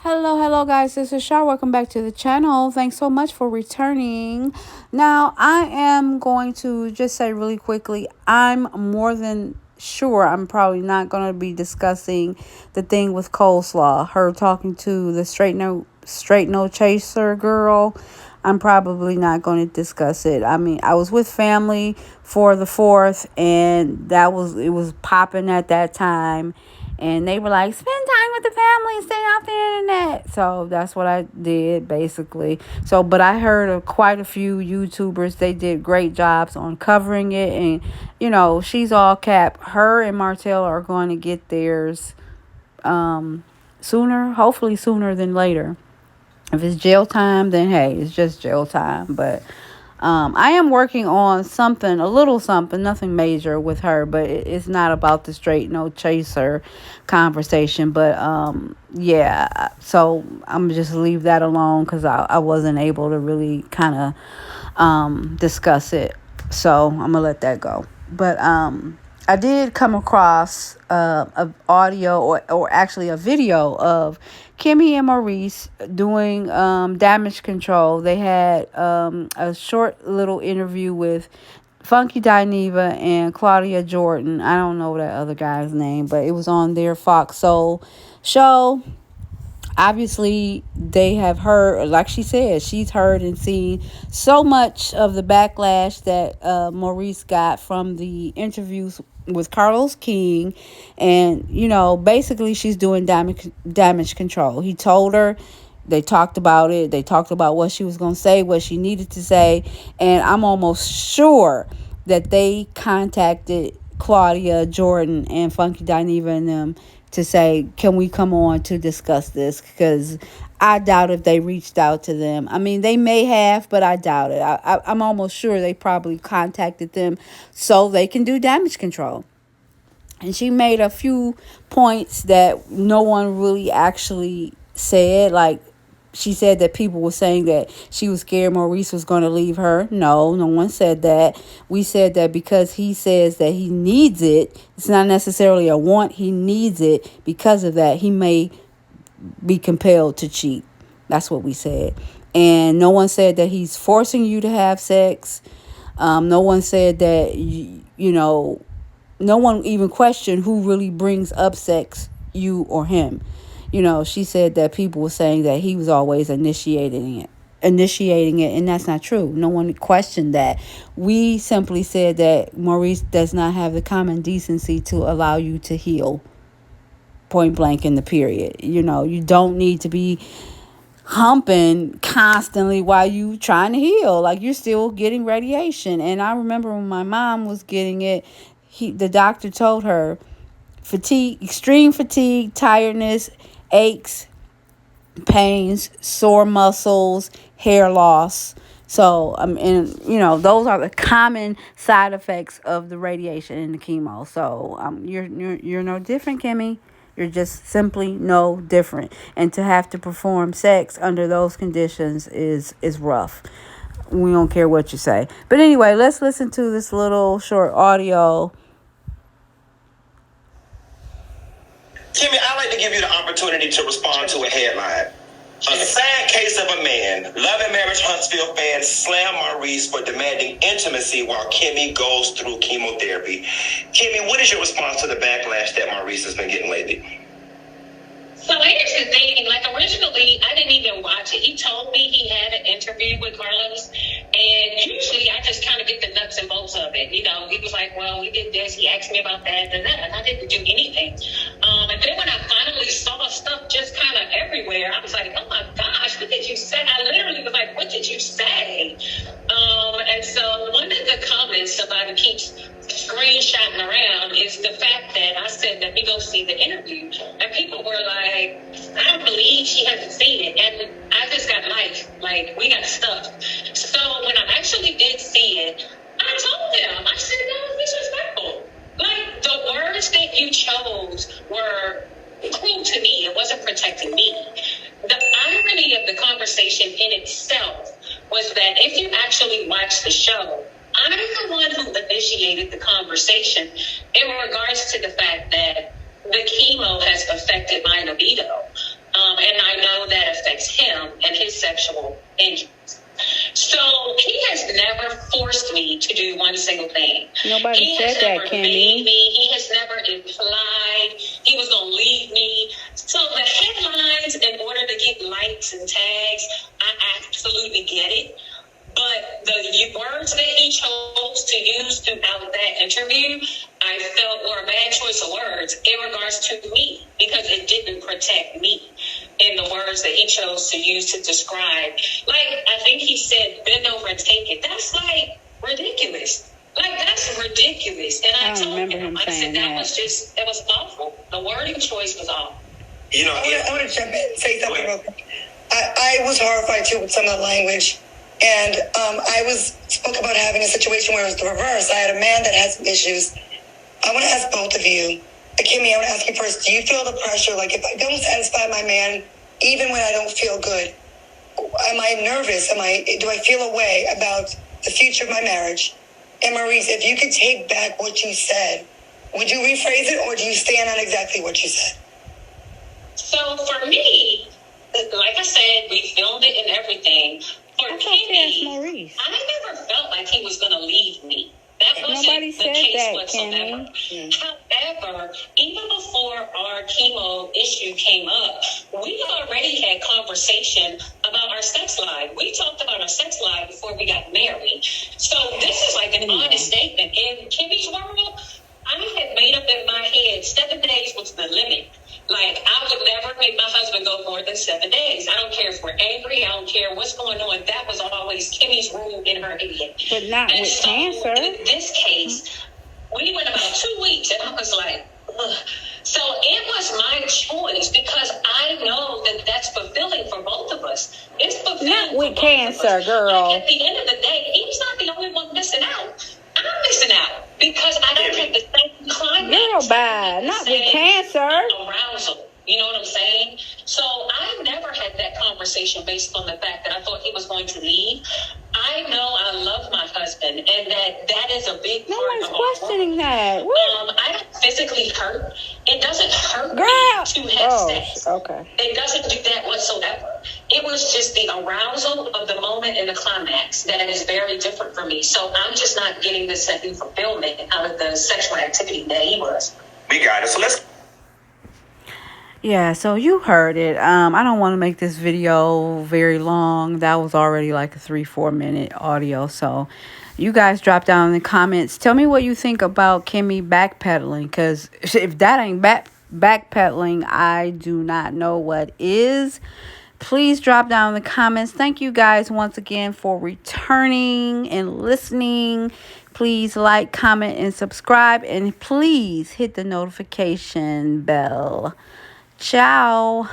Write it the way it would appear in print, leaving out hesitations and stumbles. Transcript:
Hello, guys. This is Shar. Welcome back to the channel. Thanks so much for returning. Now, I am going to just say really quickly, I'm more than sure I'm probably not going to be discussing the thing with coleslaw. Her talking to the straight no chaser girl. I'm probably not going to discuss it. I mean, I was with family for the 4th, and it was popping at that time, and they were like, spend time with the family, stay off the internet. So that's what I did, basically. So, but I heard of quite a few YouTubers. They did great jobs on covering it. And, she's all cap. Her and Martell are going to get theirs sooner, hopefully sooner than later. If it's jail time, then hey, it's just jail time. But I am working on something, a little something, nothing major with her, but it's not about the straight no chaser conversation. But yeah, so I'm just leave that alone because I wasn't able to really kind of discuss it. So I'm gonna let that go. But I did come across a audio or actually a video of Kimmi and Maurice doing damage control. They had a short little interview with Funky Dineva and Claudia Jordan. I don't know that other guy's name, but it was on their Fox Soul show. Obviously, they have heard, like she said, she's heard and seen so much of the backlash that Maurice got from the interviews with Carlos King. And, basically she's doing damage control. He told her, they talked about it. They talked about what she was going to say, what she needed to say. And I'm almost sure that they contacted Claudia Jordan and Funky Dineva and them to say, can we come on to discuss this? Because I doubt if they reached out to them. I mean, they may have, but I doubt it. I'm almost sure they probably contacted them so they can do damage control. And she made a few points that no one really actually said. Like, she said that people were saying that she was scared Maurice was going to leave her. No one said that. We said that because he says that he needs it. It's not necessarily a want. He needs it. Because of that, he may be compelled to cheat. That's what we said. And no one said that he's forcing you to have sex. No one said that, no one even questioned who really brings up sex, you or him. She said that people were saying that he was always initiating it, and that's not true. No one questioned that. We simply said that Maurice does not have the common decency to allow you to heal, point blank in the period. You don't need to be humping constantly while you trying to heal. Like, you're still getting radiation. And I remember when my mom was getting it, the doctor told her extreme fatigue, tiredness, aches, pains, sore muscles, hair loss. So, those are the common side effects of the radiation and the chemo. So, you're no different, Kimmi. You're just simply no different. And to have to perform sex under those conditions is rough. We don't care what you say. But anyway, let's listen to this little short audio. Kimmi, I'd like to give you the opportunity to respond to a headline. A sad case of a man, Love and Marriage Huntsville fans slam Maurice for demanding intimacy while Kimmi goes through chemotherapy. Kimmi, what is your response to the backlash that Maurice has been getting lately? So here's the thing, originally, I didn't even watch it. He told me he had an interview with Carlos, and usually I just kind of get the nuts and bolts of it. He was like, well, we did this, he asked me about that, and I didn't do anything. And then when I finally saw stuff just kind of everywhere, I was like, oh my gosh, what did you say? I literally was like, what did you say? And so one of the comments somebody keeps screenshotting around is the fact that I said, let me go see the interview. And people were like, I don't believe she hasn't seen it. And I just got like we got stuff. So when I actually did see it, I told them, I said, that was disrespectful. Like, the words that you chose were cruel to me. It wasn't protecting me. The irony of the conversation in itself was that if you actually watch the show, I'm the one who initiated the conversation in regards to the fact that the chemo has affected my libido. And I know sexual injuries. So he has never forced me to do one single thing. Nobody He said has that, never Kimmi. made me. He has never implied he was going to leave me. So the headlines, in order to get likes and tags, I absolutely get it. But the words that he chose to use throughout that interview, I felt were a bad choice of words in regards to me, because it didn't protect me in the words that he chose to use to describe. Like, I think he said, bend over and take it. That's like ridiculous. Like, that's ridiculous. And I told him, I said, that was awful. The wording choice was awful. You know, I want to jump in and say something real quick. I was horrified too with some of the language. And I spoke about having a situation where it was the reverse. I had a man that had some issues. I want to ask both of you. Kimmi, I want to ask you first, do you feel the pressure? Like, if I don't satisfy my man, even when I don't feel good, am I nervous? Do I feel a way about the future of my marriage? And Maurice, if you could take back what you said, would you rephrase it, or do you stand on exactly what you said? So for me, like I said, we filmed it and everything. For Kimmi, I never felt like he was going to leave me. That wasn't the case whatsoever. However, even before our chemo issue came up, we already had conversation about our sex life. We talked about our sex life before we got married. So this is like an honest statement. In Kimmy's world, I had made up in my head 7 days was the limit. Like, I would never make my husband go more than 7 days. I don't care if we're angry. I don't care what's going on. That was always Kimmy's rule in her head. But not and with so cancer. In this case, we went about 2 weeks, and I was like, ugh. So it was my choice, because I know that that's fulfilling for both of us. It's fulfilling not with for cancer, both of us. girl. Like, at the end of the day, he's not the only one missing out. I'm missing out because I don't have the same climax. Girl, bad. Not with cancer. Arousal. You know what I'm saying? So I never had that conversation based on the fact that I thought he was going to leave. I know I love my husband, and that is a big part No one's of questioning that. I don't physically hurt. It doesn't hurt me to have sex. Okay. It doesn't do that whatsoever. It was just the arousal of the moment and the climax that is very different for me. So I'm just not getting the same fulfillment out of the sexual activity that he was. We got it. So let's. Yeah, so you heard it. I don't want to make this video very long. That was already like a 3-4 minute audio. So you guys drop down in the comments. Tell me what you think about Kimmi backpedaling. Because if that ain't backpedaling, I do not know what is. Please drop down in the comments. Thank you guys once again for returning and listening. Please like, comment, and subscribe. And please hit the notification bell. Ciao.